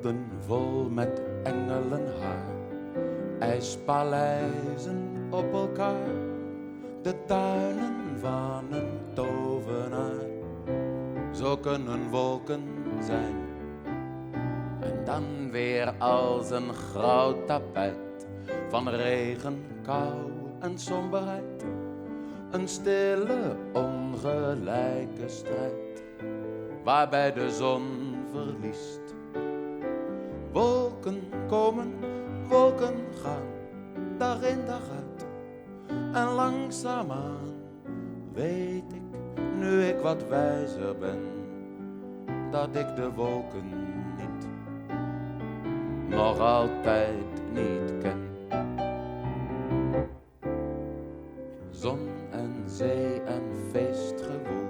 Wolken vol met engelenhaar, ijspaleizen op elkaar, de tuinen van een tovenaar. Zo kunnen wolken zijn. En dan weer als een grauw tapijt van regen, kou en somberheid. Een stille, ongelijke strijd, waarbij de zon verliest. Wolken komen, wolken gaan, dag in dag uit. En langzaamaan weet ik, nu ik wat wijzer ben, dat ik de wolken niet, nog altijd niet ken. Zon en zee en feestgevoel,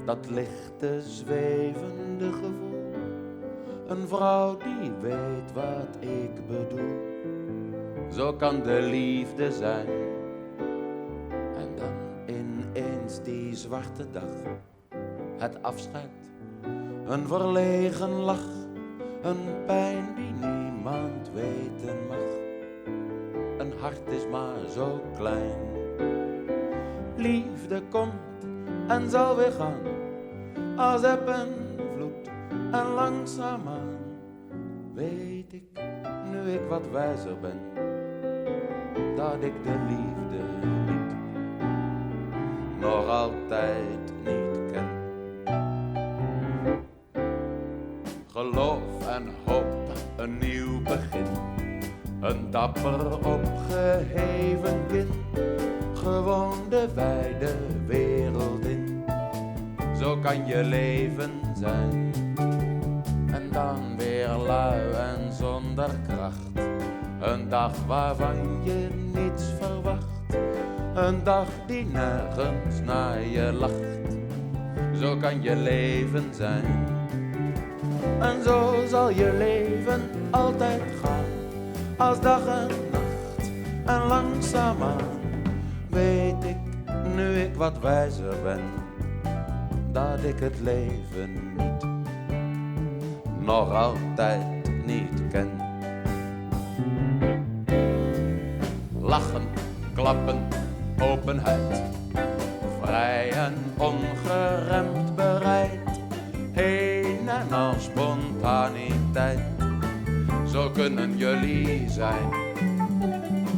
dat lichte zwevende gevoel. Een vrouw die weet wat ik bedoel, zo kan de liefde zijn. En dan ineens die zwarte dag, het afscheid, een verlegen lach, een pijn die niemand weten mag. Een hart is maar zo klein. Liefde komt en zal weer gaan, als eb en vloed. En langzaamaan weet ik, nu ik wat wijzer ben, dat ik de liefde niet, nog altijd niet ken. Geloof en hoop, een nieuw begin, een dapper opgeheven kind, gewoon de wijde wereld in. Zo kan je leven zijn. En dan weer lui en zonder kracht, een dag waarvan je niets verwacht. Een dag die nergens naar je lacht. Zo kan je leven zijn. En zo zal je leven altijd gaan, als dag en nacht. En langzaamaan weet ik, nu ik wat wijzer ben, dat ik het leven niet, nog altijd niet ken. Lachen, klappen, openheid, vrij en ongeremd bereid, heen en al spontaniteit, zo kunnen jullie zijn.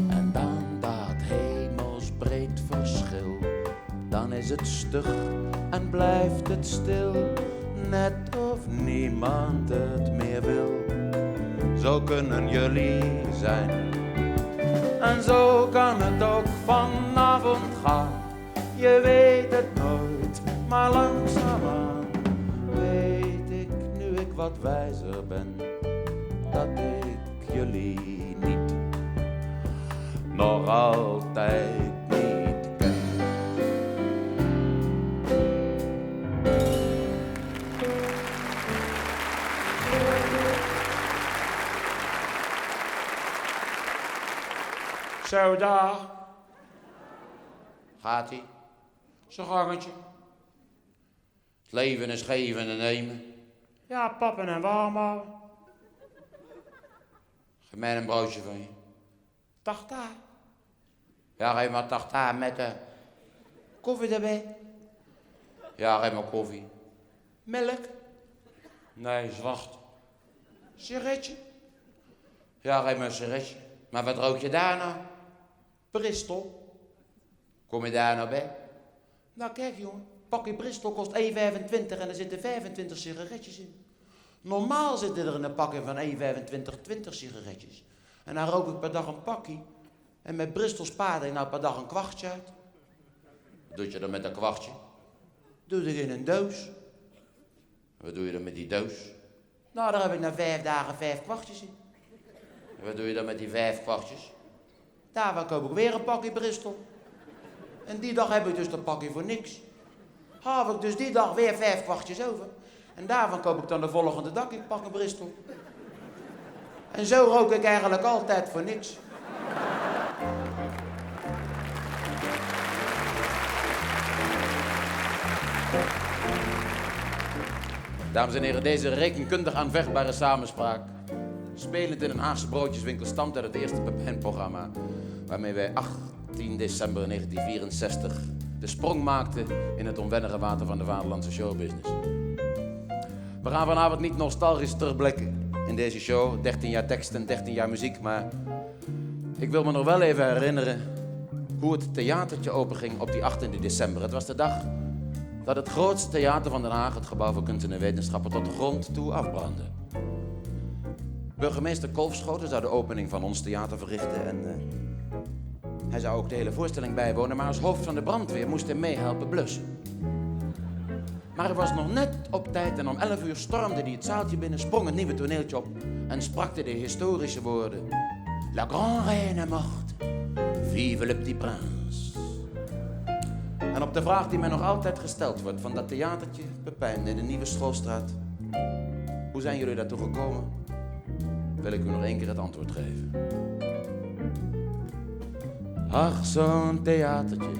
En dan dat hemelsbreed verschil, dan is het stug en blijft het stil, net of niemand het meer wil. Zo kunnen jullie zijn. En zo kan het ook vanavond gaan, je weet het nooit, maar langzaamaan weet ik, nu ik wat wijzer ben, dat ik jullie niet, nog altijd niet ken. Zo, daar. Gaat-ie. Zo'n gangetje. Het leven is geven en nemen. Ja, pappen en warm houden. Geef mij een broodje van je. Tartaar. Ja, geef maar tartaar met de koffie erbij. Ja, geef maar koffie. Melk. Nee, zwart. Sigaretje. Ja, geef maar een sigaretje. Maar wat rook je daar nou? Bristol. Kom je daar nou bij? Nou kijk jongen, pakje Bristol kost 1,25 en er zitten 25 sigaretjes in. Normaal zitten er in een pakje van 1,25 20 sigaretjes. En dan rook ik per dag een pakje. En met Bristol spaarde ik nou per dag een kwartje uit. Wat doe je dan met een kwartje? Doe ik in een doos. Wat doe je dan met die doos? Nou, daar heb ik na 5 dagen 5 kwartjes in. En wat doe je dan met die 5 kwartjes? Daarvan koop ik weer een pakje Bristol. En die dag heb ik dus dat pakje voor niks. Heb ik dus die dag weer 5 kwartjes over. En daarvan koop ik dan de volgende dag een pakje Bristol. En zo rook ik eigenlijk altijd voor niks. Dames en heren, deze rekenkundig aanvechtbare samenspraak spelend in een Haagse broodjeswinkel, stamt uit het eerste Pepijn-programma, waarmee wij 18 december 1964 de sprong maakten in het onwennige water van de vaderlandse showbusiness. We gaan vanavond niet nostalgisch terugblikken in deze show, 13 jaar tekst en 13 jaar muziek, maar ik wil me nog wel even herinneren hoe het theatertje openging op die 18 december. Het was de dag dat het grootste theater van Den Haag, het Gebouw voor Kunsten en Wetenschappen, tot de grond toe afbrandde. Burgemeester Kolfschoten zou de opening van ons theater verrichten en hij zou ook de hele voorstelling bijwonen, maar als hoofd van de brandweer moest hij meehelpen blussen. Maar hij was nog net op tijd en om 11 uur stormde hij het zaaltje binnen, sprong het nieuwe toneeltje op en sprak de historische woorden: La grande reine est morte, vive le petit prince. En op de vraag die mij nog altijd gesteld wordt van dat theatertje Pepijn in de Nieuwe Schoolstraat: hoe zijn jullie daartoe gekomen? Wil ik u nog 1 keer het antwoord geven. Ach, zo'n theatertje,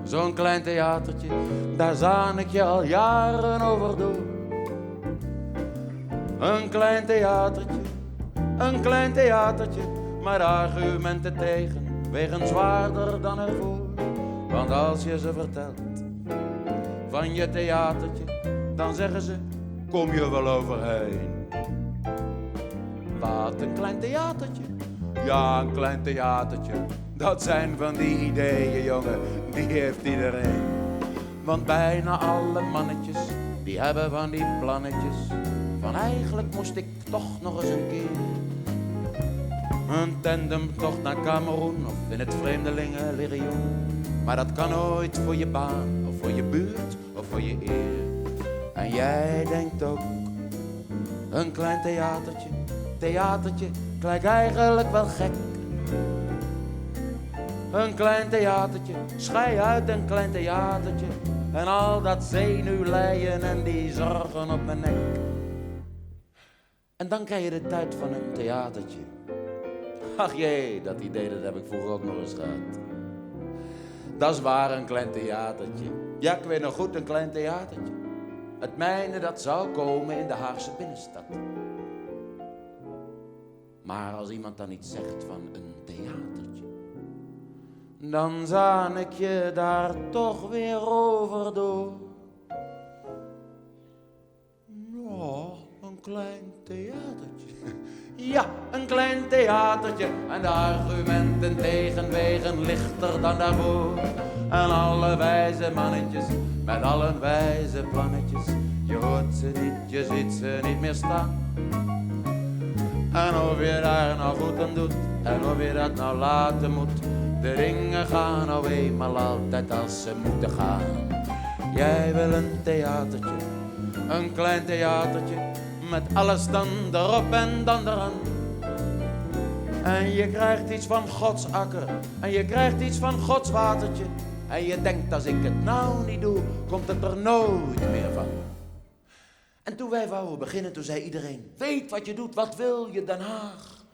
zo'n klein theatertje, daar zaan ik je al jaren over door. Een klein theatertje, maar de argumenten tegen wegen zwaarder dan ervoor. Want als je ze vertelt van je theatertje, dan zeggen ze: kom je wel overheen. Wat een klein theatertje, ja, een klein theatertje. Dat zijn van die ideeën, jongen, die heeft iedereen. Want bijna alle mannetjes, die hebben van die plannetjes. Van eigenlijk moest ik toch nog eens een keer een tandemtocht naar Kameroen of in het Vreemdelingenlegioen. Maar dat kan nooit voor je baan of voor je buurt of voor je eer. En jij denkt ook, een klein theatertje, klinkt eigenlijk wel gek. Een klein theatertje, schei uit een klein theatertje. En al dat zenuwleien en die zorgen op mijn nek. En dan krijg je de tijd van een theatertje. Ach jee, dat idee dat heb ik vroeger ook nog eens gehad. Dat is waar, een klein theatertje. Ja, ik weet nog goed, een klein theatertje. Het mijne dat zou komen in de Haagse binnenstad. Maar als iemand dan iets zegt van een theatertje, dan zaan ik je daar toch weer over door. Ja, een klein theatertje. Ja, een klein theatertje. En de argumenten tegenwegen lichter dan daarvoor. En alle wijze mannetjes met al hun wijze plannetjes. Je hoort ze niet, je ziet ze niet meer staan. En of je daar nou goed aan doet en of je dat nou laten moet. De dingen gaan nou eenmaal altijd als ze moeten gaan. Jij wil een theatertje, een klein theatertje, met alles dan erop en dan eraan. En je krijgt iets van Gods akker, en je krijgt iets van Gods watertje. En je denkt, als ik het nou niet doe, komt het er nooit meer van. En toen wij wouden beginnen, toen zei iedereen: weet wat je doet, wat wil je Den Haag?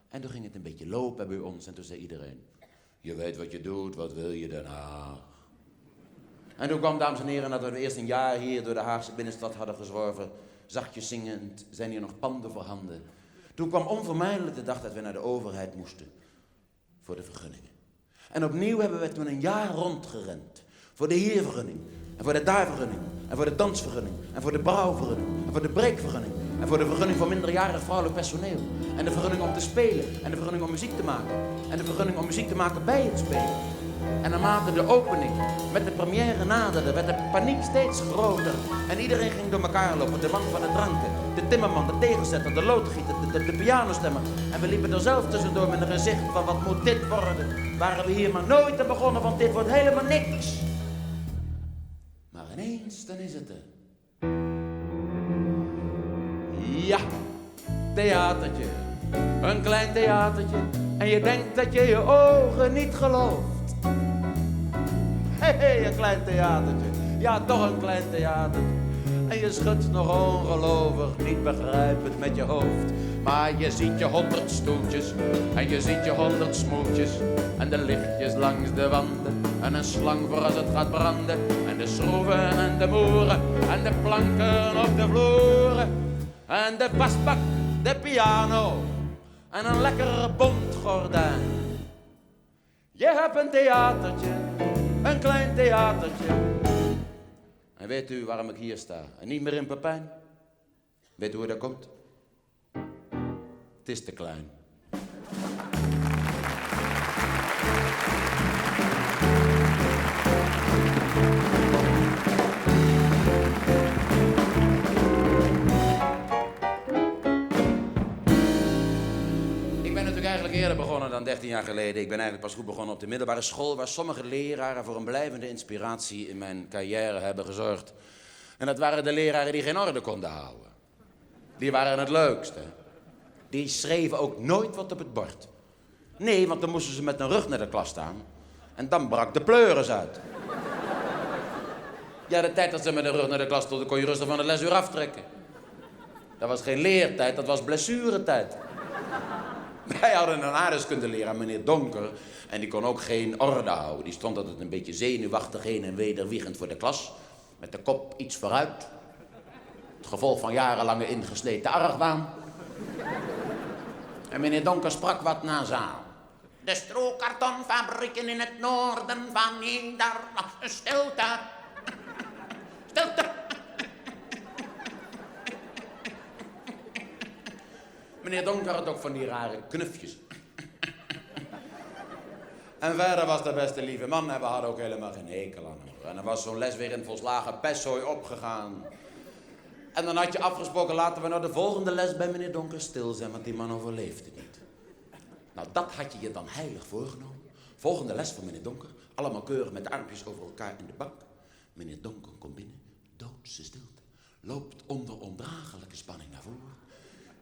En toen ging het een beetje lopen bij ons en toen zei iedereen: je weet wat je doet, wat wil je Den Haag? En toen kwam, dames en heren, dat we eerst een jaar hier door de Haagse binnenstad hadden gezworven. Zachtjes zingend, zijn hier nog panden voorhanden. Toen kwam onvermijdelijk de dag dat we naar de overheid moesten. Voor de vergunningen. En opnieuw hebben we toen een jaar rondgerend. Voor de hiervergunning. En voor de daarvergunning. En voor de dansvergunning. En voor de brouwvergunning. En voor de breekvergunning. En voor de vergunning voor minderjarig vrouwelijk personeel. En de vergunning om te spelen. En de vergunning om muziek te maken. En de vergunning om muziek te maken bij het spelen. En naarmate de opening met de première naderde, werd de paniek steeds groter. En iedereen ging door elkaar lopen. De man van de dranken, de timmerman, de tegenzetter, de loodgieter, de pianostemmer. En we liepen er zelf tussendoor met een gezicht van: wat moet dit worden? Waren we hier maar nooit te begonnen, want dit wordt helemaal niks. Maar ineens, dan is het er. Ja, theatertje. Een klein theatertje. En je denkt dat je je ogen niet gelooft. Hé, een klein theatertje. Ja, toch een klein theatertje. En je schudt nog ongelovig, niet begrijpend met je hoofd. Maar je ziet je 100 stoeltjes en je ziet je 100 smoeltjes. En de lichtjes langs de wanden en een slang voor als het gaat branden. En de schroeven en de moeren en de planken op de vloeren. En de wasbak de piano en een lekker bont gordijn. Je hebt een theatertje, een klein theatertje. En weet u waarom ik hier sta en niet meer in Pepijn? Weet u hoe dat komt? Het is te klein. Ik ben natuurlijk eigenlijk eerder begonnen dan 13 jaar geleden. Ik ben eigenlijk pas goed begonnen op de middelbare school, waar sommige leraren voor een blijvende inspiratie in mijn carrière hebben gezorgd. En dat waren de leraren die geen orde konden houden. Die waren het leukste. Die schreven ook nooit wat op het bord. Nee, want dan moesten ze met hun rug naar de klas staan. En dan brak de pleuris uit. Ja, de tijd dat ze met hun rug naar de klas stonden, kon je rustig van de lesuur aftrekken. Dat was geen leertijd, dat was blessuretijd. Wij hadden een aardrijkskundeleraar, meneer Donker. En die kon ook geen orde houden. Die stond altijd een beetje zenuwachtig heen en weder wiegend voor de klas. Met de kop iets vooruit. Het gevolg van jarenlange ingesleten argwaan. En meneer Donker sprak wat nasaal. De strokartonfabrieken in het noorden van Nederland. Stilte. Stilte. Meneer Donker had ook van die rare knufjes. En verder was de beste lieve man en we hadden ook helemaal geen hekel aan hem. En dan was zo'n les weer in volslagen pestzooi opgegaan. En dan had je afgesproken, laten we nou de volgende les bij meneer Donker stil zijn, want die man overleefde niet. Nou, dat had je je dan heilig voorgenomen. Volgende les van meneer Donker, allemaal keurig met de armpjes over elkaar in de bank. Meneer Donker komt binnen, doodse stilte, loopt onder ondraaglijke spanning naar voren.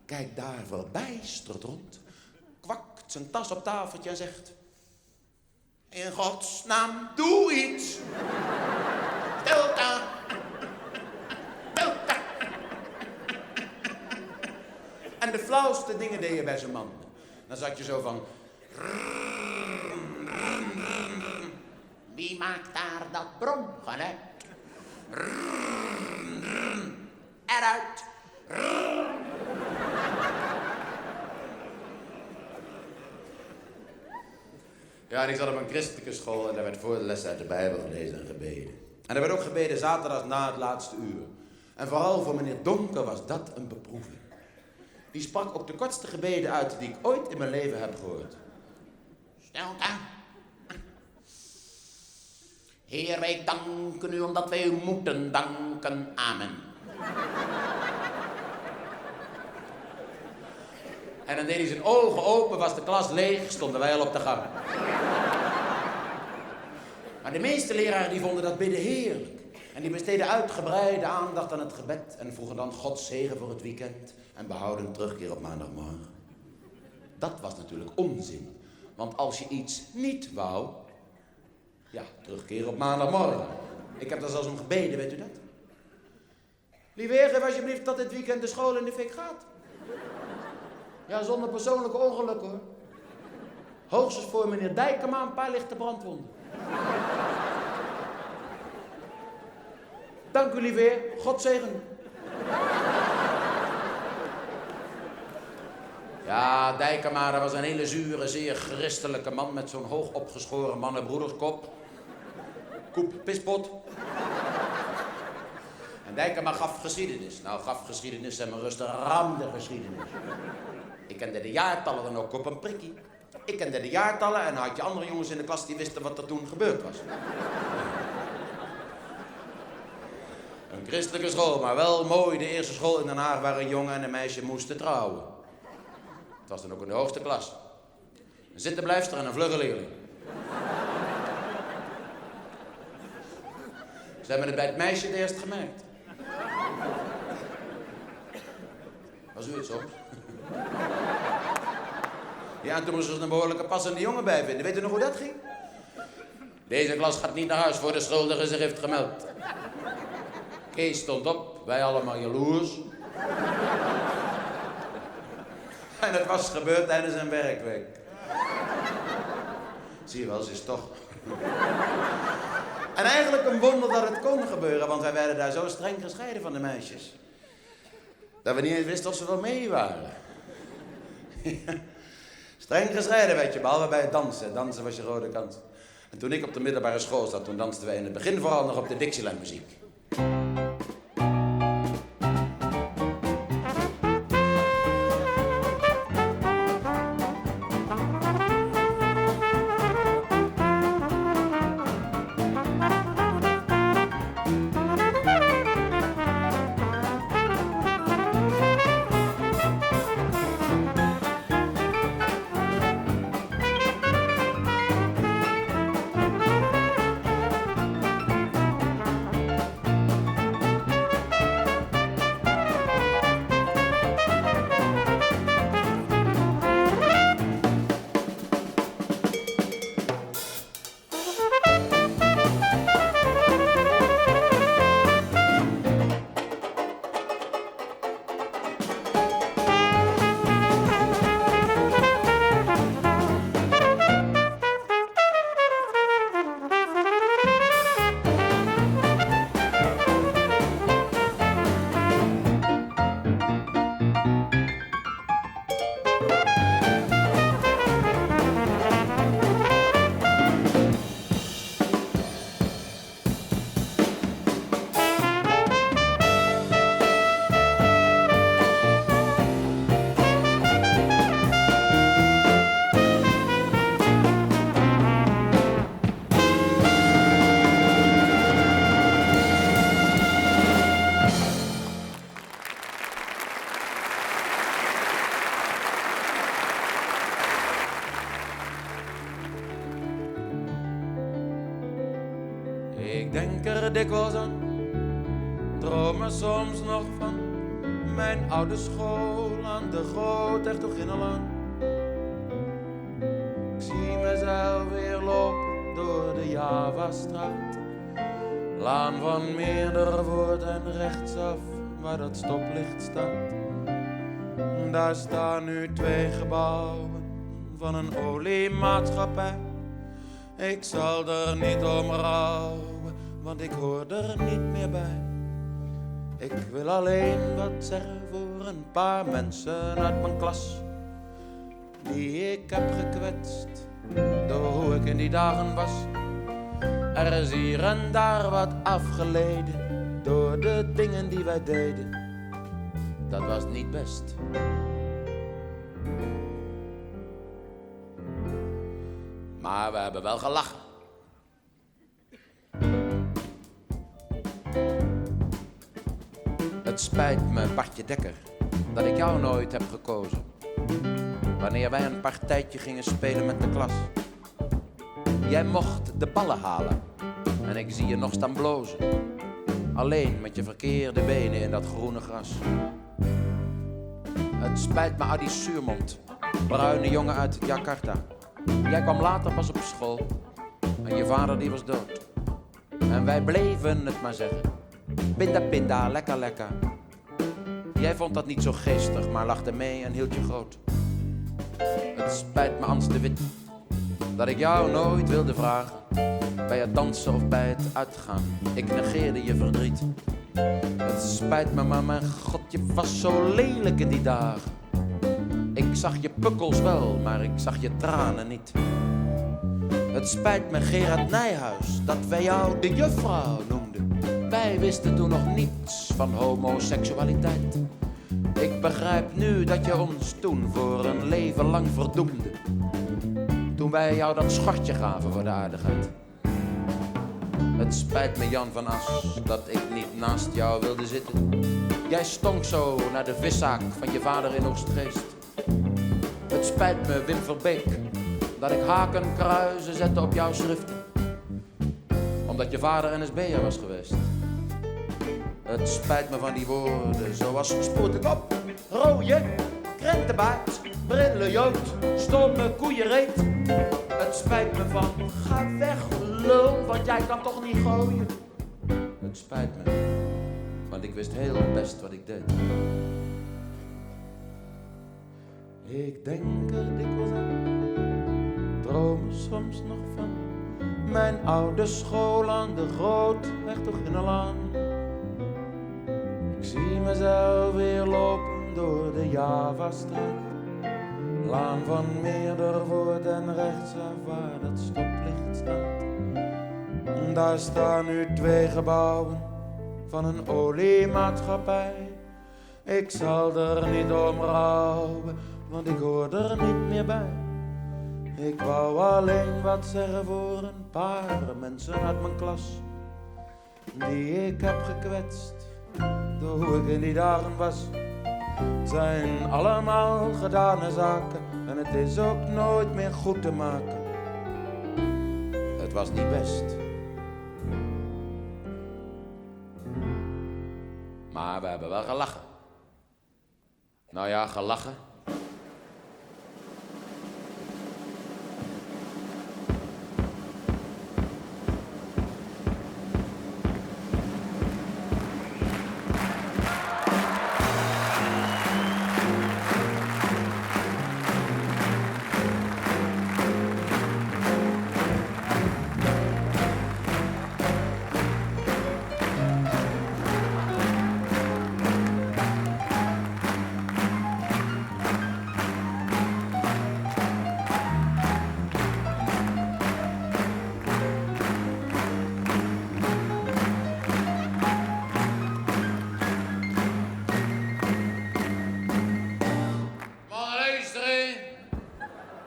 Kijkt daar verbijsterd rond, kwakt zijn tas op tafeltje en zegt: in godsnaam, doe iets! Stilte! Stilte! En de flauwste dingen deed je bij zijn man. Dan zat je zo van... Wie maakt daar dat bromgeluid? Eruit! Ja, en ik zat op een christelijke school en daar werd voor de les uit de Bijbel gelezen en gebeden. En er werd ook gebeden zaterdags na het laatste uur. En vooral voor meneer Donker was dat een beproeving. Die sprak ook de kortste gebeden uit die ik ooit in mijn leven heb gehoord. Stilte. Heer, wij danken u omdat wij u moeten danken. Amen. En dan deed hij zijn ogen open, was de klas leeg, stonden wij al op de gang. Maar de meeste leraren die vonden dat bidden heerlijk. En die besteden uitgebreide aandacht aan het gebed en vroegen dan Gods zegen voor het weekend en behouden terugkeer op maandagmorgen. Dat was natuurlijk onzin. Want als je iets niet wou, ja, terugkeer op maandagmorgen. Ik heb daar zelfs om gebeden, weet u dat? Lieve heer, geef alsjeblieft dat dit weekend de school in de fik gaat. Ja, zonder persoonlijke ongeluk hoor. Hoogstens voor meneer Dijkema een paar lichte brandwonden. Dank u, lieve heer. God zegen. Ja, Dijkema, dat was een hele zure, zeer christelijke man met zo'n hoog opgeschoren mannenbroederskop. Koep, pispot. En Dijkema gaf geschiedenis. Nou, gaf geschiedenis en maar rustig ramde geschiedenis. Ik kende de jaartallen dan ook op een prikkie. Ik kende de jaartallen en dan had je andere jongens in de klas die wisten wat er toen gebeurd was. Een christelijke school, maar wel mooi. De eerste school in Den Haag waar een jongen en een meisje moesten trouwen. Het was dan ook in de hoogste klas. Een zittenblijfster en een vlugge leerling. Ze hebben het bij het meisje het eerst gemerkt. Was u het soms? Ja, en toen moesten ze een behoorlijke passende jongen bij vinden. Weet u nog hoe dat ging? Deze klas gaat niet naar huis voor de schuldige zich heeft gemeld. Kees stond op, wij allemaal jaloers. En het was gebeurd tijdens een werkweek. Zie je wel, ze is toch. En eigenlijk een wonder dat het kon gebeuren, want wij werden daar zo streng gescheiden van de meisjes. Dat we niet eens wisten of ze wel mee waren. Streng gescheiden, weet je, behalve bij het dansen. Dansen was je rode kans. En toen ik op de middelbare school zat, toen dansten wij in het begin vooral nog op de Dixieland muziek. Ik denk er dikwijls aan, droom er soms nog van mijn oude school aan de Groot-Hertoginnenlaan. Ik zie mezelf weer lopen door de Javastraat, laan van Meerdervoort en rechtsaf waar dat stoplicht staat. Daar staan nu 2 gebouwen van een oliemaatschappij. Ik zal er niet om rouwen, want ik hoor er niet meer bij. Ik wil alleen wat zeggen voor een paar mensen uit mijn klas, die ik heb gekwetst door hoe ik in die dagen was. Er is hier en daar wat afgeleden door de dingen die wij deden. Dat was niet best. Maar we hebben wel gelachen. Het spijt me, Bartje Dekker, dat ik jou nooit heb gekozen wanneer wij een partijtje gingen spelen met de klas. Jij mocht de ballen halen en ik zie je nog staan blozen, alleen met je verkeerde benen in dat groene gras. Het spijt me, Adi Suurmond, bruine jongen uit Jakarta. Jij kwam later pas op school en je vader die was dood. En wij bleven het maar zeggen, pinda pinda, lekker lekker. Jij vond dat niet zo geestig, maar lachte mee en hield je groot. Het spijt me, Ans de Wit, dat ik jou nooit wilde vragen bij het dansen of bij het uitgaan. Ik negeerde je verdriet. Het spijt me, maar mijn god, je was zo lelijk in die dagen. Ik zag je pukkels wel, maar ik zag je tranen niet. Het spijt me, Gerard Nijhuis, dat wij jou de juffrouw noemden. Wij wisten toen nog niets van homoseksualiteit. Ik begrijp nu dat je ons toen voor een leven lang verdoemde, toen wij jou dat schortje gaven voor de aardigheid. Het spijt me, Jan van As, dat ik niet naast jou wilde zitten. Jij stonk zo naar de viszaak van je vader in Oostgeest. Het spijt me, Wim Verbeek, dat ik hakenkruizen zette op jouw schriften, omdat je vader NSB'er was geweest. Het spijt me van die woorden zoals spoed het op, rooie, krentenbaard, brillen, jood, stomme koeienreet. Het spijt me van, ga weg lul, want jij kan toch niet gooien. Het spijt me, want ik wist heel best wat ik deed. Ik denk er dikwijls aan, droom er soms nog van mijn oude school aan de Groot-Hertoginnenlaan. Ik zie mezelf weer lopen door de Javastraat, Laan van Meerdervoort en rechtsaf waar dat stoplicht staat. Daar staan nu 2 gebouwen van een oliemaatschappij. Ik zal er niet om rouwen, want ik hoor er niet meer bij. Ik wou alleen wat zeggen voor een paar mensen uit mijn klas, die ik heb gekwetst door hoe ik in die dagen was. Zijn allemaal gedane zaken en het is ook nooit meer goed te maken. Het was niet best, maar we hebben wel gelachen. Nou ja, gelachen.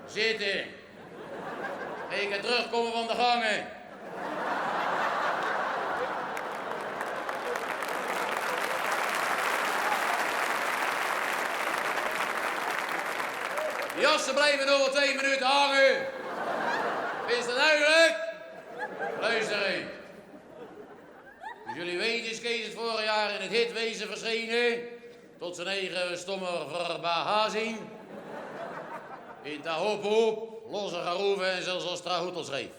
Zitten. Ik ga terugkomen van de gangen. De jassen blijven nog 2 minuten hangen. Is dat duidelijk? Luister eens. Dus jullie weten is Kees het vorig jaar in het hitwezen verschenen. Tot zijn eigen stomme verbazing. In de hoop, losse geroeven en zelfs als Trahoetel schreef.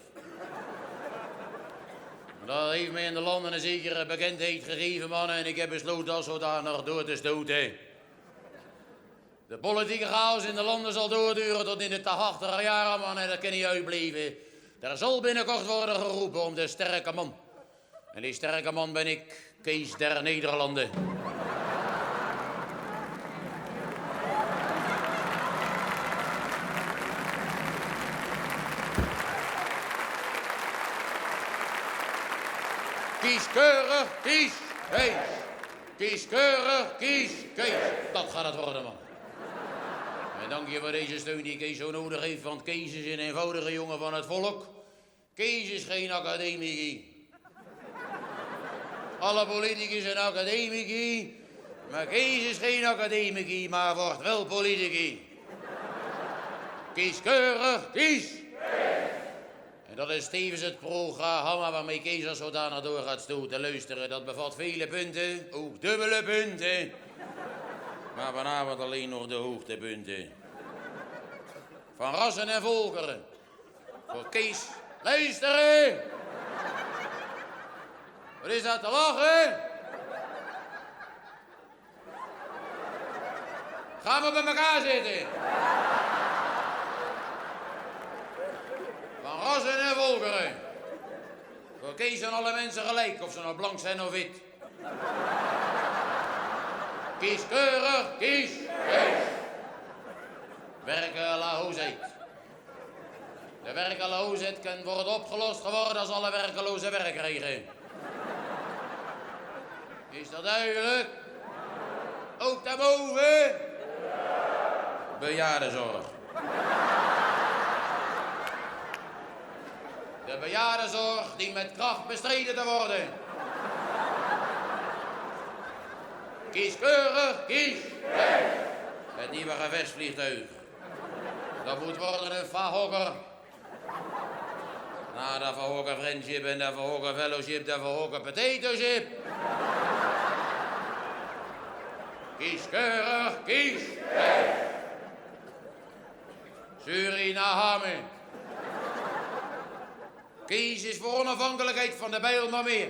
Dat heeft mij in de landen een zekere bekendheid gegeven, mannen, en ik heb besloten als zodanig door te stoten. De politieke chaos in de landen zal doorduren tot in de 80er jaren, mannen, en dat kan niet uitblijven. Er zal binnenkort worden geroepen om de sterke man. En die sterke man ben ik, Kees der Nederlanden. Kies keurig, kies, Kees. Kies keurig, kies, Kees. Dat gaat het worden, man. En dank je voor deze steun die Kees zo nodig heeft, want Kees is een eenvoudige jongen van het volk. Kees is geen academici. Alle politicus zijn academici, maar Kees is geen academici, maar wordt wel politici. Kies keurig, kies. En dat is tevens het programma waarmee Kees als zodanig door gaat stoten. Luisteren, dat bevat vele punten, ook dubbele punten. Maar vanavond alleen nog de hoogtepunten. Van rassen en volkeren. Voor Kees, luisteren! Wat is dat te lachen? Gaan we bij elkaar zitten? Van rassen en volkeren. Voor Kees zijn alle mensen gelijk, of ze nou blank zijn of wit. Kies keurig, kies, Kees. Werkeloosheid. De werkeloosheid kan worden opgelost geworden als alle werkelozen werk krijgen. Is dat duidelijk? Ook daarboven? Bejaardenzorg. De bejaardenzorg die met kracht bestreden te worden. Kies keurig, kies. Het nieuwe gevechtsvliegtuig. Dat moet worden een Verhoeker. Na de Verhoeker Friendship en de Verhoeker Fellowship, de Verhoeker Potato Chip. Kies keurig, kies. Suriname. Kees is voor onafhankelijkheid van de Bijlmermeer.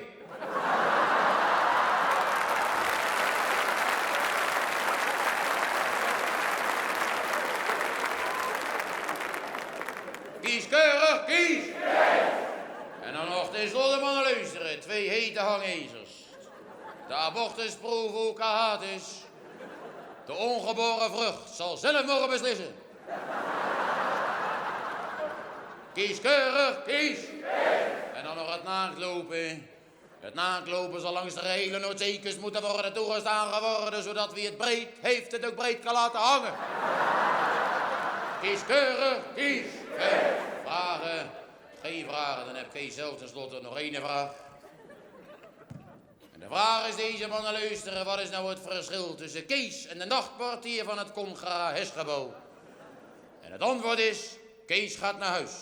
Kies keurig, kies! En dan nog tenslotte mannen luisteren, 2 hete hangezers. De abortusproef ook is. De ongeboren vrucht zal zelf mogen beslissen Kies keurig, kies. En dan nog het naaktlopen. Het naaktlopen zal langs de hele Noordzeekust moeten worden toegestaan geworden, zodat wie het breed heeft het ook breed kan laten hangen. Kies keurig, kies. Vragen? Geen vragen, dan heb Kees zelf tenslotte nog één vraag. En de vraag is deze, mannen luisteren, wat is nou het verschil tussen Kees en de nachtportier van het Congresgebouw? En het antwoord is, Kees gaat naar huis.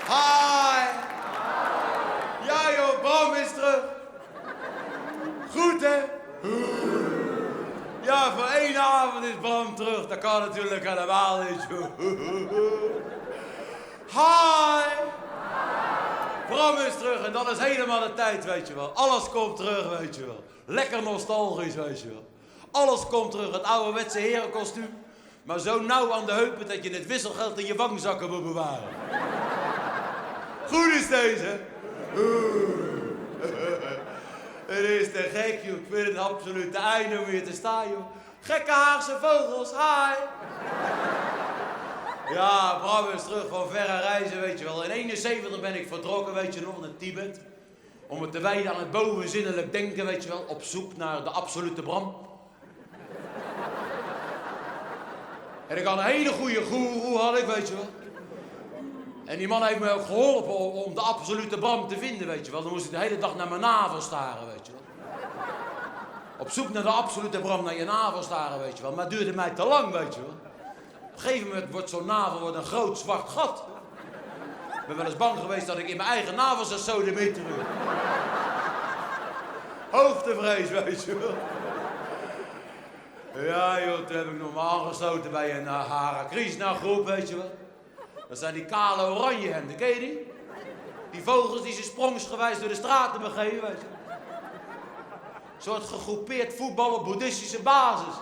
Hi! Ja joh, Bram is terug. Goed hè? Ja, voor één avond is Bram terug. Dat kan natuurlijk helemaal niet. Hi! Bram is terug en dat is helemaal de tijd, weet je wel. Alles komt terug, weet je wel. Lekker nostalgisch, weet je wel. Alles komt terug, het ouderwetse herenkostuum. Maar zo nauw aan de heupen dat je het wisselgeld in je wangzakken moet bewaren. Goed is deze. Het is te gek, joh. Ik vind het absoluut te einde om hier te staan, joh. Gekke Haagse vogels, hi. Ja, Bram is terug van verre reizen, weet je wel. In 71 ben ik vertrokken, weet je nog, naar Tibet. Om het te wijden aan het bovenzinnelijk denken, weet je wel. Op zoek naar de absolute Bram. En ik had een hele goede goeroe, had ik, weet je wel. En die man heeft me ook geholpen om de absolute Bram te vinden, weet je wel. Dan moest ik de hele dag naar mijn navel staren, weet je wel. Op zoek naar de absolute Bram, naar je navel staren, weet je wel. Maar het duurde mij te lang, weet je wel. Op een gegeven moment wordt zo'n navel een groot zwart gat. Ik ben wel eens bang geweest dat ik in mijn eigen navel zou sodemieteren. Hoogtevrees, weet je wel. Ja joh, toen heb ik nog maar aangesloten bij een Hare Krishna groep, weet je wel. Dat zijn die kale oranje hemden, ken je die? Die vogels die ze sprongsgewijs door de straten begeven, weet je. Een soort gegroepeerd voetbal op boeddhistische basis.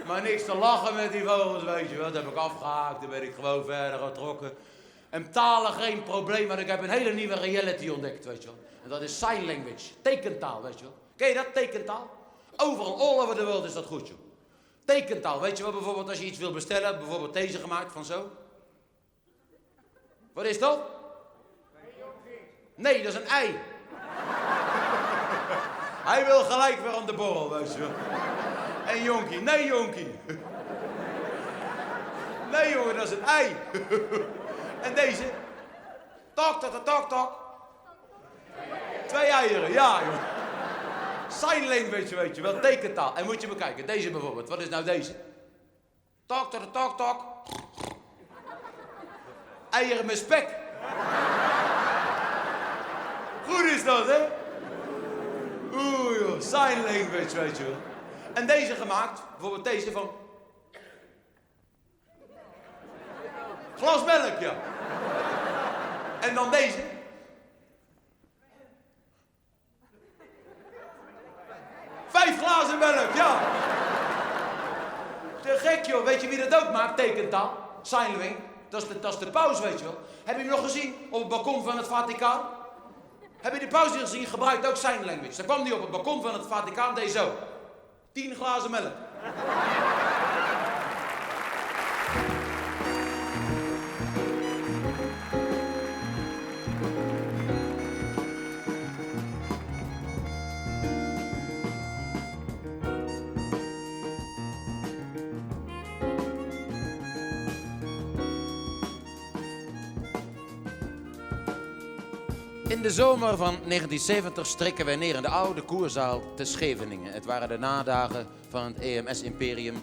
Maar niks te lachen met die vogels, weet je wel. Dat heb ik afgehaakt, dan ben ik gewoon verder getrokken. En talen geen probleem, maar ik heb een hele nieuwe reality ontdekt, weet je wel. En dat is sign language, tekentaal, weet je wel. Ken je dat, tekentaal? Overal, all over the world is dat goed, joh. Tekentaal, weet je wel, bijvoorbeeld als je iets wil bestellen, bijvoorbeeld deze gemaakt van zo. Wat is dat? Nee, dat is een ei. Hij wil gelijk weer aan de borrel, weet je wel. En jonkie, nee jonkie. Nee jongen, dat is een ei. En deze? Tok, tok, tok, tok. 2 eieren, ja joh. Sign language, weet je wel, tekentaal. En moet je bekijken, deze bijvoorbeeld, wat is nou deze? Tok, tok, tok, tok. Eieren met spek. Goed is dat, hè? Oeh joh, sign language, weet je wel. En deze gemaakt, bijvoorbeeld deze van... Glas melk, ja. En dan deze. Vijf glazen melk, ja. Te gek, joh. Weet je wie dat ook maakt? Tekentaal. Sign language. Dat is de paus, weet je wel. Heb je hem nog gezien op het balkon van het Vaticaan? Heb je de paus niet gezien? Gebruikt ook sign language. Dan kwam hij op het balkon van het Vaticaan, deed zo. 10 glazen melk. In de zomer van 1970 strikken wij neer in de oude koerzaal te Scheveningen. Het waren de nadagen van het EMS-imperium.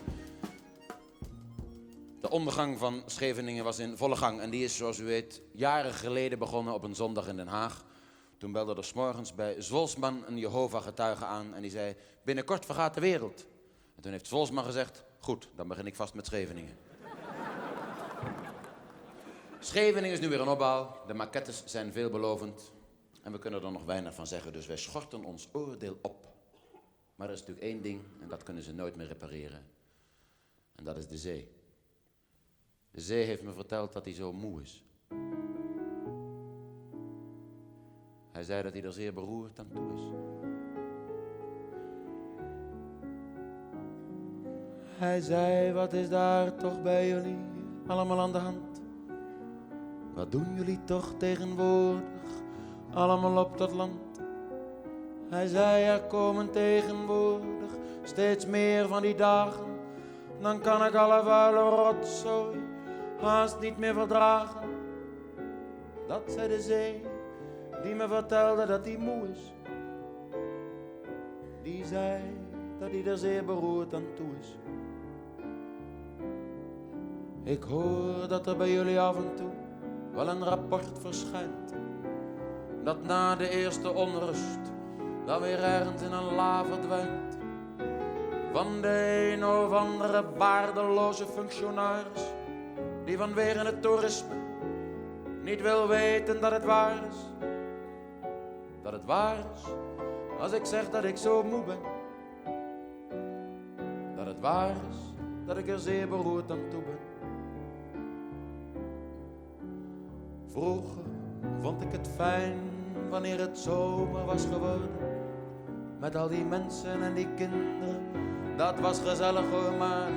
De ondergang van Scheveningen was in volle gang. En die is, zoals u weet, jaren geleden begonnen op een zondag in Den Haag. Toen belde er 's morgens bij Zwolsman een Jehovah-getuige aan en die zei: binnenkort vergaat de wereld. En toen heeft Zwolsman gezegd: goed, dan begin ik vast met Scheveningen. Scheveningen is nu weer een opbouw. De maquettes zijn veelbelovend. En we kunnen er nog weinig van zeggen, dus wij schorten ons oordeel op. Maar er is natuurlijk één ding, en dat kunnen ze nooit meer repareren. En dat is de zee. De zee heeft me verteld dat hij zo moe is. Hij zei dat hij er zeer beroerd aan toe is. Hij zei: wat is daar toch bij jullie allemaal aan de hand? Wat doen jullie toch tegenwoordig allemaal op dat land? Hij zei: er komen tegenwoordig steeds meer van die dagen. Dan kan ik alle vuile rotzooi haast niet meer verdragen. Dat zei de zee, die me vertelde dat hij moe is. Die zei dat hij er zeer beroerd aan toe is. Ik hoor dat er bij jullie af en toe wel een rapport verschijnt, dat na de eerste onrust dan weer ergens in een la verdwijnt. Van de een of andere waardeloze functionaris, die vanwege het toerisme niet wil weten dat het waar is. Dat het waar is als ik zeg dat ik zo moe ben. Dat het waar is dat ik er zeer beroerd aan toe ben. Vroeger vond ik het fijn wanneer het zomer was geworden. Met al die mensen en die kinderen, dat was gezellig hoor, maar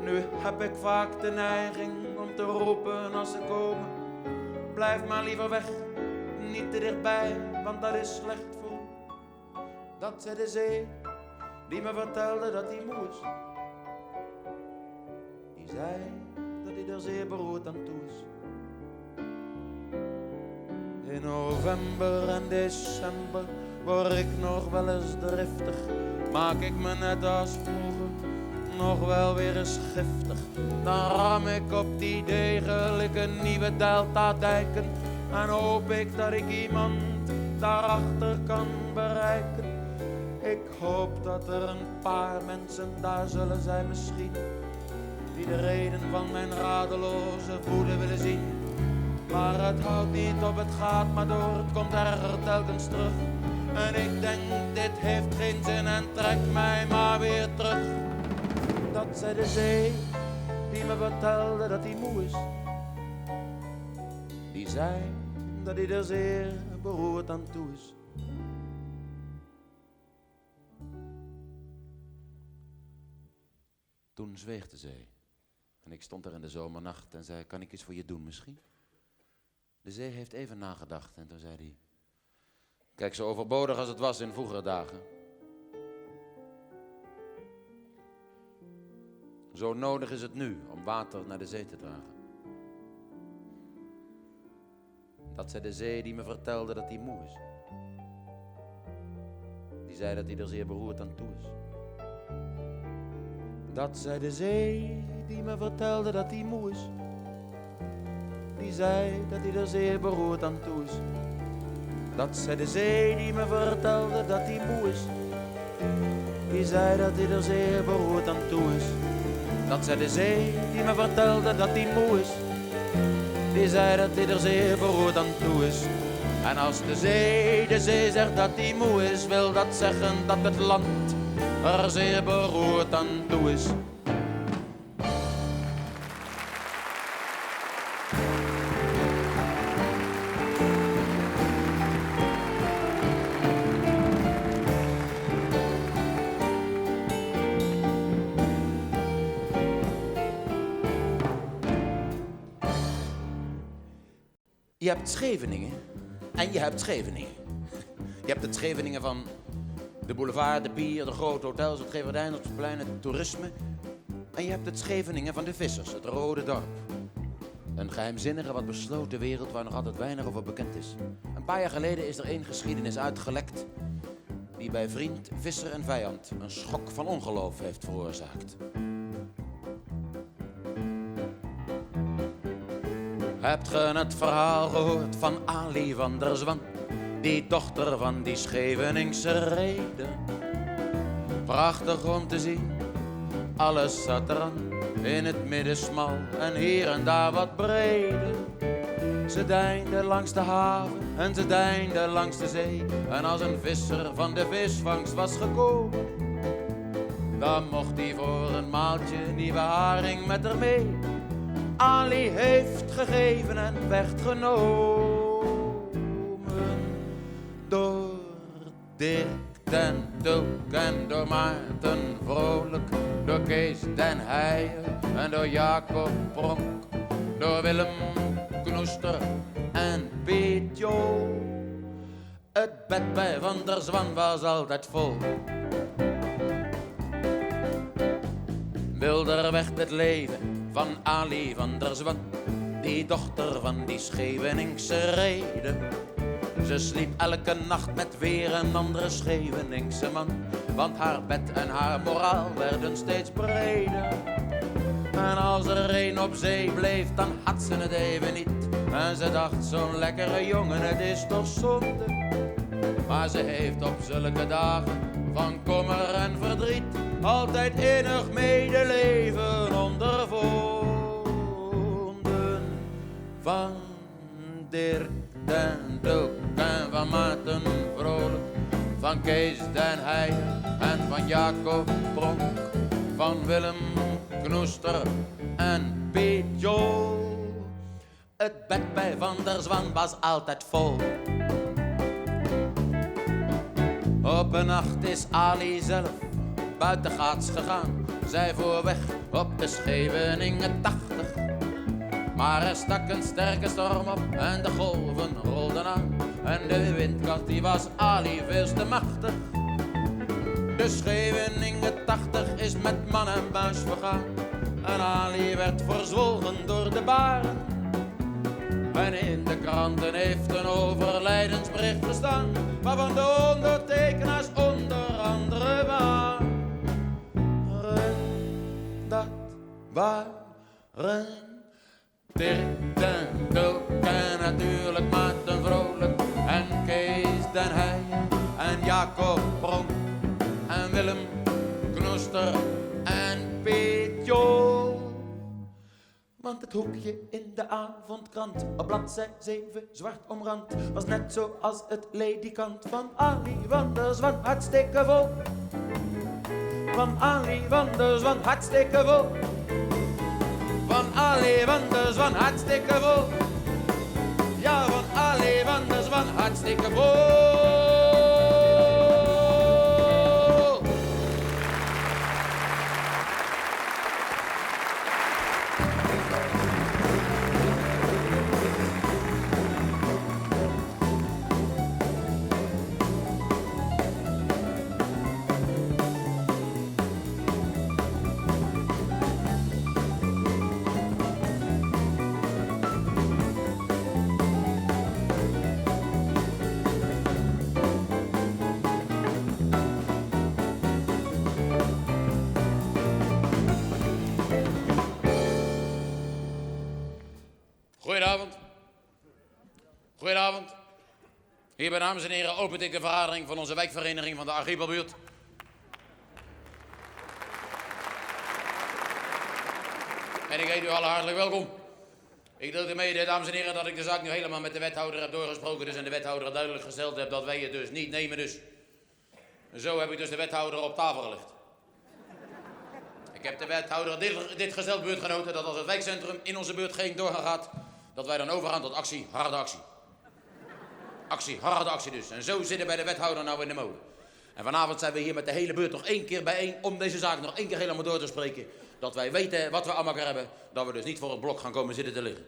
nu heb ik vaak de neiging om te roepen als ze komen: blijf maar liever weg, niet te dichtbij, want dat is slecht voor u. Dat zei de zee, die me vertelde dat hij moe is. Die zei dat hij er zeer beroerd aan toe is. In november en december word ik nog wel eens driftig. Maak ik me net als vroeger nog wel weer eens giftig. Dan ram ik op die degelijke nieuwe delta-dijken. En hoop ik dat ik iemand daarachter kan bereiken. Ik hoop dat er een paar mensen daar zullen zijn misschien, die de reden van mijn radeloze woede willen zien. Maar het houdt niet op, het gaat maar door, het komt erger telkens terug. En ik denk, dit heeft geen zin en trekt mij maar weer terug. Dat zei de zee, die me vertelde dat hij moe is. Die zei dat hij er zeer beroerd aan toe is. Toen zweeg de zee. En ik stond er in de zomernacht en zei: kan ik iets voor je doen misschien? De zee heeft even nagedacht en toen zei hij: kijk, zo overbodig als het was in vroegere dagen, zo nodig is het nu om water naar de zee te dragen. Dat zei de zee, die me vertelde dat hij moe is. Die zei dat hij er zeer beroerd aan toe is. Dat zei de zee, die me vertelde dat hij moe is. Die zei dat hij er zeer beroerd aan toe is. Dat zei de zee, die me vertelde dat hij moe is. Die zei dat hij er zeer beroerd aan toe is. Dat zei de zee, die me vertelde dat hij moe is. Die zei dat hij er zeer beroerd aan toe is. En als de zee zegt dat hij moe is, wil dat zeggen dat het land er zeer beroerd aan toe is. Je hebt Scheveningen en je hebt Scheveningen. Je hebt het Scheveningen van de boulevard, de pier, de grote hotels, het Geverdeijnersplein, het toerisme. En je hebt het Scheveningen van de vissers, het rode dorp. Een geheimzinnige, wat besloten wereld waar nog altijd weinig over bekend is. Een paar jaar geleden is er één geschiedenis uitgelekt die bij vriend, visser en vijand een schok van ongeloof heeft veroorzaakt. Hebt ge het verhaal gehoord van Ali van der Zwan, die dochter van die Scheveningse rede? Prachtig om te zien, alles zat eraan, in het midden smal en hier en daar wat brede. Ze deinde langs de haven en ze deinde langs de zee. En als een visser van de visvangst was gekomen, dan mocht hij voor een maaltje nieuwe haring met haar mee. Ali heeft gegeven en werd genomen door Dirk den Dulk en door Maarten Vrolijk, door Kees den Heijer en door Jacob Pronk, door Willem Knoester en Piet Jo. Het bed bij Van der Zwan was altijd vol. Wilder werd het leven van Ali van der Zwan, die dochter van die Scheveningse rede. Ze sliep elke nacht met weer een andere Scheveningse man, want haar bed en haar moraal werden steeds breder. En als er een op zee bleef, dan had ze het even niet. En ze dacht, zo'n lekkere jongen, het is toch zonde. Maar ze heeft op zulke dagen van kommer en verdriet altijd innig medeleven ondervonden. Van Dirk den Dulk en van Maarten Vrolijk, van Kees den Heijer en van Jacob Pronk, van Willem Knoester en Piet Jo. Het bed bij Van der Zwan was altijd vol. Op een nacht is Ali zelf buitengaats gegaan. Zij voer weg op de Scheveningen 80. Maar er stak een sterke storm op en de golven rolden aan. En de windkant die was Ali veel te machtig. De Scheveningen 80 is met man en buis vergaan. En Ali werd verzwolgen door de baren. En in de kranten heeft een overlijdensbericht gestaan, waarvan de ondertekenaars onder andere waren. Dat waren Dirk den Dulk en natuurlijk Maarten Vrolijk en Kees den Heijer en Jacob Pronk en Willem Knoester en Piet Jo. Want het hoekje in de avondkrant op bladzij 7 zwart omrand was net zoals het ledikant van Ali van der Zwan, hartstikke vol. Van Ali van der Zwan, hartstikke vol. Van Ali van der Zwan, hartstikke vol. Ja, van Ali van der Zwan, hartstikke vol. Goedenavond. Goedenavond. Hierbij, dames en heren, opent ik de vergadering van onze wijkvereniging van de Archipelbuurt. En ik heet u allen hartelijk welkom. Ik deel u mede, dames en heren, dat ik de zaak nu helemaal met de wethouder heb doorgesproken. Dus en de wethouder duidelijk gesteld heb dat wij het dus niet nemen. Dus zo heb ik dus de wethouder op tafel gelegd. Ik heb de wethouder dit gesteld, buurtgenoten, dat als het wijkcentrum in onze buurt geen doorgaan gaat, dat wij dan overgaan tot actie, harde actie. Actie, harde actie dus. En zo zitten bij de wethouder nou in de molen. En vanavond zijn we hier met de hele buurt nog 1 keer bijeen om deze zaak nog 1 keer helemaal door te spreken. Dat wij weten wat we allemaal hebben, dat we dus niet voor het blok gaan komen zitten te liggen.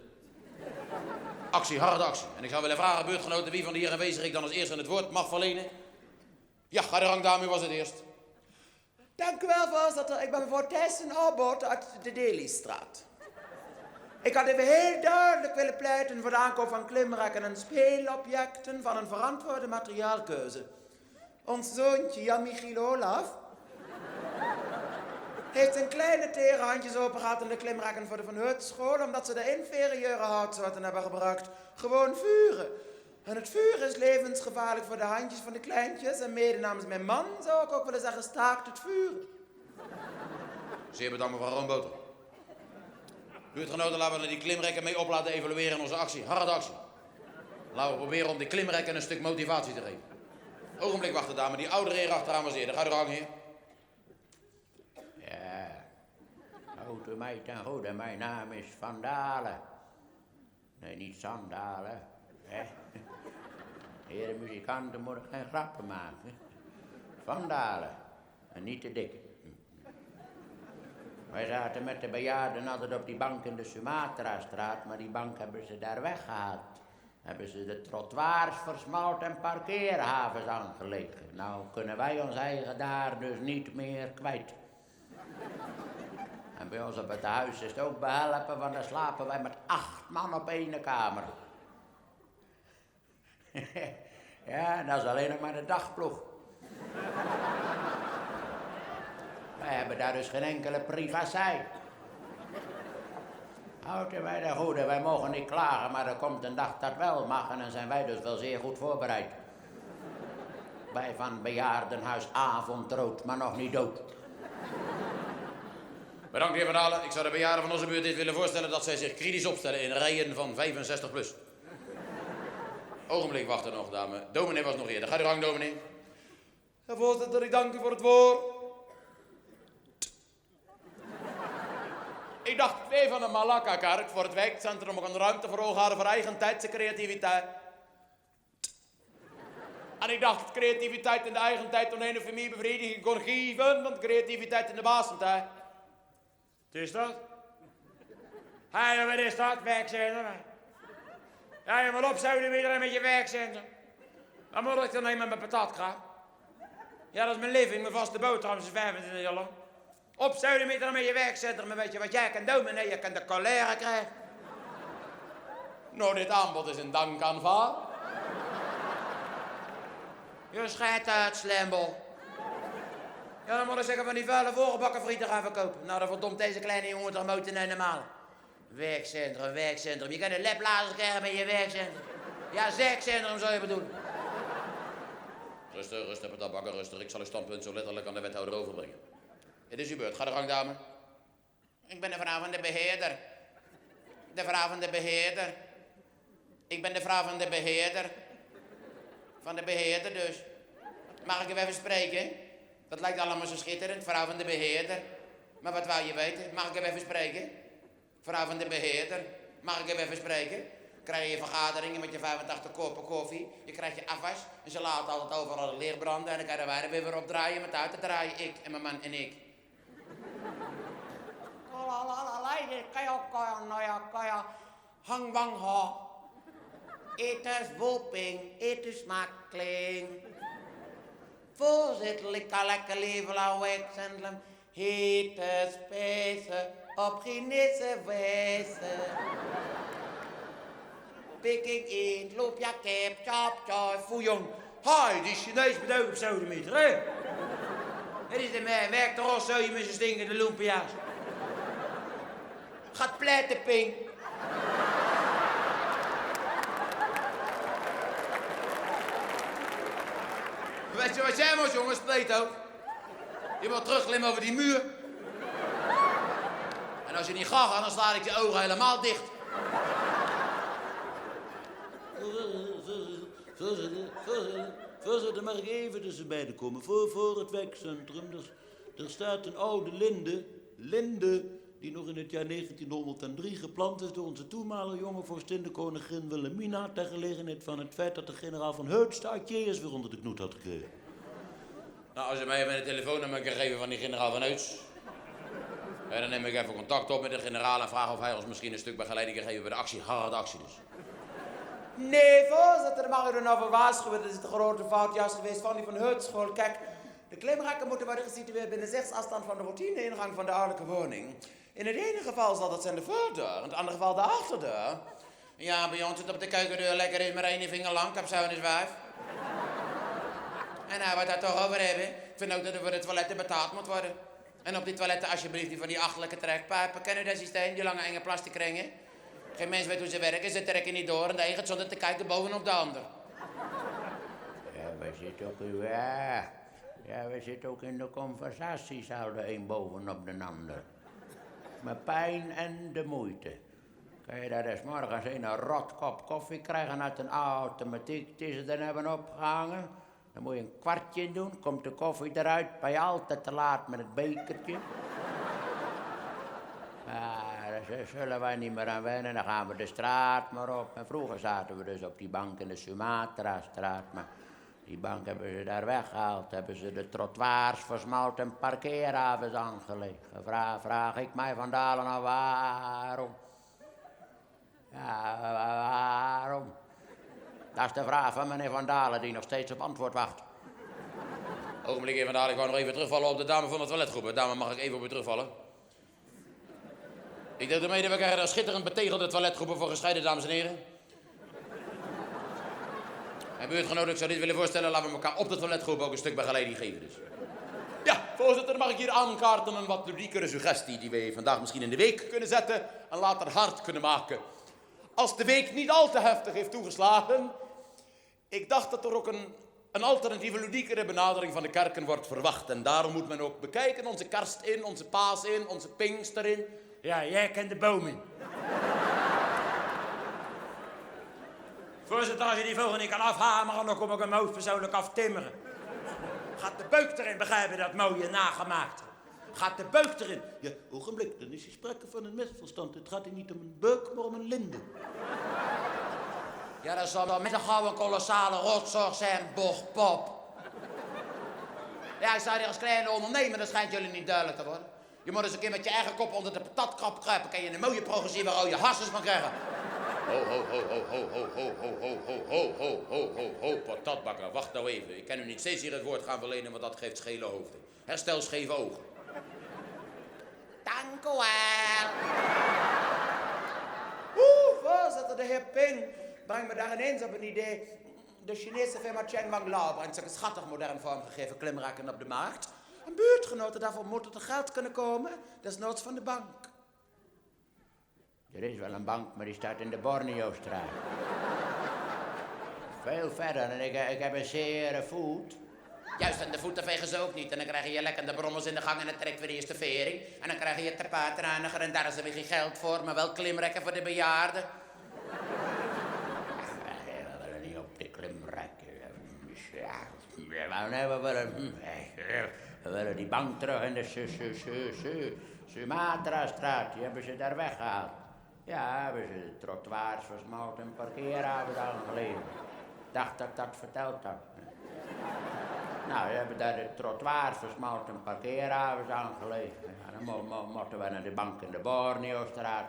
Actie, harde actie. En ik zou willen vragen, buurtgenoten, wie van de hier aanwezig ik dan als eerste het woord mag verlenen. Ja, ga de rang, dame, u was het eerst. Dank u wel, voorzitter. Ik ben mevrouw Thijssen Arbeid uit de Delystraat. Ik had even heel duidelijk willen pleiten voor de aankoop van klimrekken en speelobjecten van een verantwoorde materiaalkeuze. Ons zoontje Jan Michiel Olaf heeft zijn kleine tere handjes open gehad in de klimrekken voor de Van Heutschool, omdat ze de inferieure houtsoorten hebben gebruikt. Gewoon vuren. En het vuur is levensgevaarlijk voor de handjes van de kleintjes. En mede namens mijn man zou ik ook willen zeggen, staakt het vuren. Zeer bedankt mevrouw Roomboter. Buurtgenoten, laten we die klimrekken mee op laten evalueren in onze actie. Harde actie. Laten we proberen om die klimrekken een stuk motivatie te geven. Ogenblik wachten, dame. Die oudere heer achteraan was eerder. Ga er gang, heer. Ja, houd u mij ten goede, mijn naam is Van Dalen. Nee, niet Sandalen, hè. Heren muzikanten moeten geen grappen maken. Van Dalen, en niet te dikke. Wij zaten met de bejaarden altijd op die bank in de Sumatrastraat, maar die bank hebben ze daar weggehaald. Hebben ze de trottoirs versmalt en parkeerhavens aangelegen. Nou kunnen wij ons eigen daar dus niet meer kwijt. En bij ons op het huis is het ook behelpen, want dan slapen wij met 8 man op 1 kamer. Ja, dat is alleen nog maar de dagploeg. Wij hebben daar dus geen enkele privacy. Houdt u mij de goede, wij mogen niet klagen, maar er komt een dag dat wel mag en dan zijn wij dus wel zeer goed voorbereid. Wij van bejaardenhuis Avondrood, maar nog niet dood. Bedankt, heer Van Dalen. Ik zou de bejaarden van onze buurt dit willen voorstellen dat zij zich kritisch opstellen in rijen van 65 plus. Ogenblik wachten nog, dame. Dominee was nog eerder. Ga er gang, dominee. Ja, voorzitter, ik dank u voor het woord. Ik dacht, 2 van de Malakka-kerk voor het wijkcentrum ook een ruimte voor ogen hadden voor eigen tijdse creativiteit. En ik dacht dat creativiteit in de eigen tijd toen een familiebevrediging kon geven, want creativiteit in de basentijd. Het is dat? Hé, wat is dat? Werkcentrum? Ja, je moet opzouden weer met je werkcentrum. Dan moet ik dan nemen met mijn patatkraam. Ja, dat is mijn living, mijn vaste boterham, is 25 jaar lang. Opzouden met je werkcentrum, en weet je wat jij kan doen? Nee, je kan de cholera krijgen. Nou, dit aanbod is een dank aan vader. Je schijt uit, slembel. Ja, dan moet ik zeggen van die vuile voorgebakken frieten gaan verkopen. Nou, dan verdomt deze kleine jongen toch moeten naar normaal. Werkcentrum, werkcentrum. Je kan een leplazer krijgen met je werkcentrum. Ja, zekcentrum zou je bedoelen. Rustig, rustig, patatbakker, rustig. Ik zal uw standpunt zo letterlijk aan de wethouder overbrengen. Het is uw beurt. Ga de gang, dame. Ik ben de vrouw van de beheerder. De vrouw van de beheerder. Ik ben de vrouw van de beheerder. Van de beheerder dus. Mag ik u even spreken? Dat lijkt allemaal zo schitterend, vrouw van de beheerder. Maar wat wou je weten? Mag ik hem even spreken? Vrouw van de beheerder. Mag ik hem even spreken? Krijg je vergaderingen met je 85 koppen koffie. Je krijgt je afwas. En ze laten altijd overal het licht branden. En dan kan je er weinig weer op draaien. Met uit te draaien. Ik en mijn man en ik. Hang bang ho. Het is whooping. Het is makkelijk. Voorzitter, ik kan lekker leven aan werkcentrum. Hete spijzen op Chinese wijze. Picking eat, loop ja kip, chop chop, foejong. Hi, die Chinees bedoel op sodemieter, hè? Het is de man, werkt er al zo je met zijn stinkende loempia's. Gaat pletten, ping. Weet je wat jij moet, jongens, spleet ook? Je moet terugklimmen over die muur. En als je niet gaat, dan sla ik je ogen helemaal dicht. Voorzitter, mag ik even tussenbeide komen? Voor het werkcentrum, er staat een oude linde, die nog in het jaar 1903 geplant is door onze toenmalige jonge vorstin de koningin Wilhelmina, ter gelegenheid van het feit dat de generaal van Heut de Achaeus weer onder de knoet had gekregen. Nou, als je mij even een telefoonnummer kan geven van die generaal van Heuts. Dan neem ik even contact op met de generaal en vraag of hij ons misschien een stuk begeleiding kan geven bij de actie. Harde actie dus. Nee, voorzitter, mag u er nou voor waarschuwen. Dat is de grote fout juist geweest van die Van Heutschool. Kijk, de klimrekken moeten worden gesitueerd binnen 6 afstand van de routine-ingang van de ouderlijke woning. In het ene geval zal dat zijn de voordeur, in het andere geval de achterdeur. Ja, bij ons zit op de keukendeur lekker is maar 1 vinger lang, kapsauniswijf. En nou, wat daar toch over hebben. Ik vind ook dat er voor de toiletten betaald moet worden. En op die toiletten alsjeblieft die van die achterlijke trekpijpen. Ken u dat systeem, die lange enge plastic ringen? Geen mens weet hoe ze werken, ze trekken niet door en de een gaat zonder te kijken bovenop de ander. Ja, we zitten ook in de conversatiezaal de een bovenop de ander. Met pijn en de moeite. Kan je daar eens morgens een rot kop koffie krijgen uit een automatiek die ze er hebben opgehangen? Dan moet je een kwartje in doen, komt de koffie eruit, ben je altijd te laat met het bekertje. Daar zullen wij niet meer aan wennen, dan gaan we de straat maar op. En vroeger zaten we dus op die bank in de Sumatra-straat, maar die bank hebben ze daar weggehaald. Hebben ze de trottoirs versmalt en parkeerhavens aangelegd. Vraag ik mij Van Dalen nou waarom? Ja, waarom? Dat is de vraag van meneer Van Dalen die nog steeds op antwoord wacht. Ogenblik even Van Dalen, ik wou nog even terugvallen op de dame van de toiletgroep. Dame, mag ik even op u terugvallen? Ik deel de mede, we krijgen een schitterend betegelde toiletgroepen voor gescheiden dames en heren. En buurtgenoten, ik zou dit willen voorstellen, laten we elkaar op de toiletgroep ook een stuk begeleiding geven dus. Ja, voorzitter, dan mag ik hier aankaarten een wat ludiekere suggestie die wij vandaag misschien in de week kunnen zetten en later hard kunnen maken. Als de week niet al te heftig heeft toegeslagen, ik dacht dat er ook een alternatieve ludiekere benadering van de kerken wordt verwacht. En daarom moet men ook bekijken, onze kerst in, onze paas in, onze pinkster in. Ja, jij kent de boom in. Voorzitter, als je die vogel niet kan afhameren, dan kom ik hem hoofdpersoonlijk aftimmeren. Gaat de beuk erin, begrijp je dat mooie nagemaakte? Gaat de beuk erin. Ja, ogenblik, dan is hier sprake van een misverstand. Het gaat hier niet om een beuk, maar om een linde. Ja, dat zal wel met een gouden kolossale rotzorg zijn, bochtpop. Ja, ik zou hier als kleine ondernemer, dat schijnt jullie niet duidelijk te worden. Je moet eens een keer met je eigen kop onder de patatkrap kruipen. Kan je een mooie progressieve rode harsens van krijgen. Ho, patatbakker, wacht nou even. Ik kan u niet steeds hier het woord gaan verlenen, want dat geeft schele hoofden. Herstel scheve ogen. Dank u wel. Voorzitter, de heer Ping brengt me daar ineens op een idee. De Chinese firma Chengwang Lao brengt zich een schattig modern vormgegeven klimrakken op de markt. En buurtgenoten daarvoor moeten te geld kunnen komen, desnoods van de bank. Er is wel een bank, maar die staat in de Borneo-straat. Veel verder en ik heb een zeer voet. Juist, en de voeten vegen ze ook niet. En dan krijg je lekker de brommels in de gang en dan trekt weer eerst de vering. En dan krijg je het te paardreiniger en daar is er weer geen geld voor, maar wel klimrekken voor de bejaarden. We willen niet op de klimrekken. We willen die bank terug in de Sumatra-straat. Die hebben ze daar weggehaald. Ja, hebben ze de trottoirs versmalt en parkeerhavens aangelegd. Ik dacht dat ik dat verteld had. Nou, we hebben daar de trottoirs versmalt en parkeerhavens aangelegd. Ja, dan moeten we naar de bank in de Borneo-straat.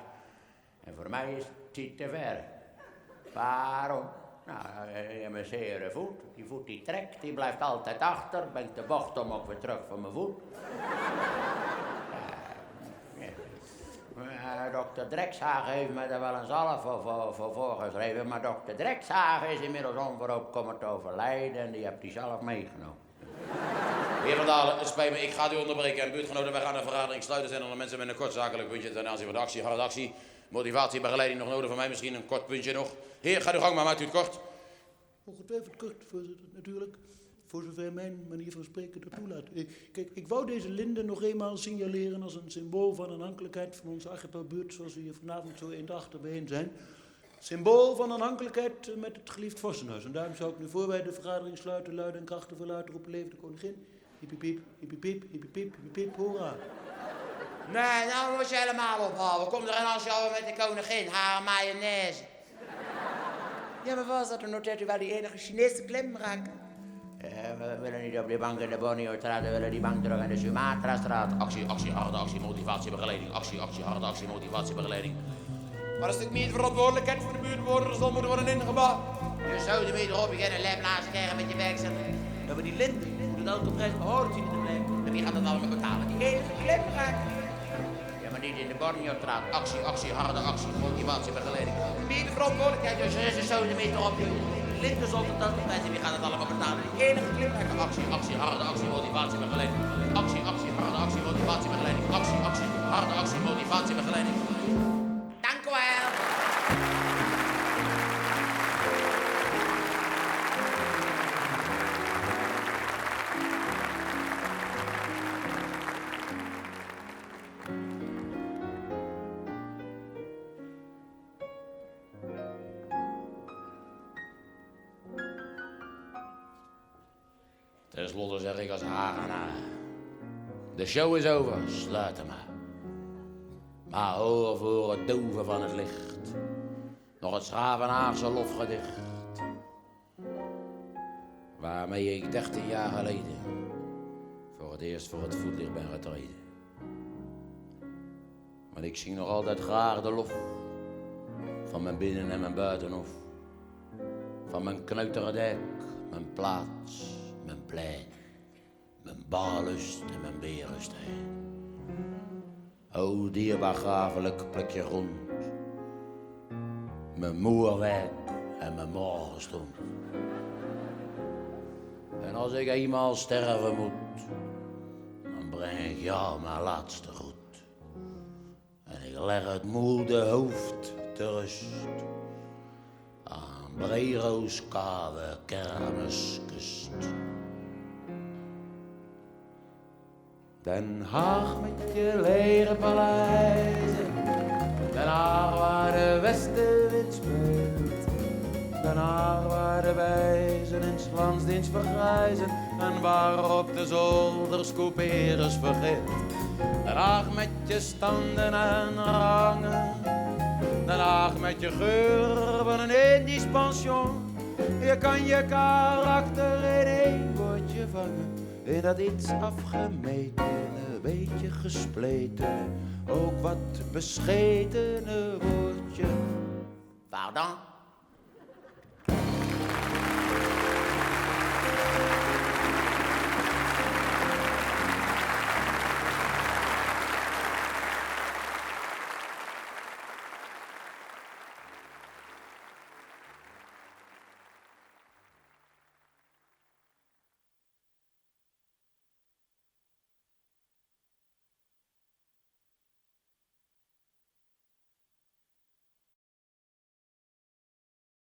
En voor mij is het te ver. Waarom? Nou, je hebt een zere voet. Die voet die trekt, die blijft altijd achter. Ben ik de bocht om ook weer terug van mijn voet. Dokter Drekshagen heeft me daar wel een zalf voor voorgeschreven. Maar dokter Drekshagen is inmiddels onverhoopt komen te overlijden. En die heeft die zelf meegenomen. Heer Van Dalen, het spijt me, ik ga u onderbreken. En buurtgenoten, wij gaan een vergadering sluiten. Zijn er nog mensen met een kort zakelijk puntje ten aanzien van de actie, harde actie. Motivatie, begeleiding nog nodig van mij, misschien een kort puntje nog. Heer, ga uw gang maar, maakt u het kort. Ongetwijfeld kort, voorzitter, natuurlijk. Voor zover mijn manier van spreken dat toelaat. Kijk, ik wou deze linde nog eenmaal signaleren als een symbool van aanhankelijkheid van onze archipelbuurt, zoals we hier vanavond zo eendrachtig bijeen zijn. Symbool van aanhankelijkheid met het geliefd Vossenhuis. En daarom zou ik nu voor wij de vergadering sluiten, luid en krachtig verluid roepen, leven de koningin. Hippipiep, hippipiep, hippipiep, hippipiep, hoera. Nee, nou moet je helemaal ophouden. Kom er een als jou met de koningin, haar mayonaise. Ja, maar voorzitter, noteert u wel die enige Chinese klimrakken? We willen niet op die bank in de Borneo-straat, we willen die bank terug in de Sumatra-straat. Actie, harde actie, motivatie, begeleiding. Actie, harde actie, motivatie, begeleiding. Maar als dit meer verantwoordelijkheid voor de buurtbewoners zal moeten worden ingebouwd. Je zou er weer erop beginnen lijplaatsen krijgen met je werkzaamheden. Ja, maar die linde moet het autoprijs behouden zien te blijven. En wie gaat dat allemaal betalen? Die enige klimrakken. Ja, maar niet in de Borneo-straat. Actie, actie, harde actie, motivatie, begeleiding. Wie de verantwoordelijkheid, dus er is een zodemeter op je. Linde zonder dat mensen, wie gaat het allemaal betalen? Die enige klimrekker. Actie, actie, harde actie, motivatie, begeleiding. Actie, actie, harde actie, motivatie, begeleiding. Actie, actie, harde actie, motivatie, begeleiding. Dank u wel. Ten slotte zeg ik als Hagenaar. De show is over, sluit hem maar. Maar hoor voor het doven van het licht. Nog het Schravenaarse lofgedicht. Waarmee ik 13 jaar geleden voor het eerst voor het voetlicht ben getreden. Maar ik zing nog altijd graag de lof van mijn binnen- en mijn buitenhof. Van mijn kneutere dek, mijn plaats, mijn plein, mijn ballust en mijn berensteen. O dierbaar grafelijk plekje grond, mijn moerwerk en mijn morgenstond. En als ik eenmaal sterven moet, dan breng ik jou mijn laatste groet. En ik leg het moede hoofd te rust aan Brero's koude kermiskust. Den Haag met je lege paleizen, Den Haag waar de westenwind speelt. Den Haag waar de wijzen in 's landsdienst vergrijzen en waarop de zolders couperus vergeet. Den Haag met je standen en rangen, Den Haag met je geur van een Indisch pension. Je kan je karakter in één woordje vangen, in dat iets afgemetene, beetje gespleten, ook wat beschetene woordje. Pardon?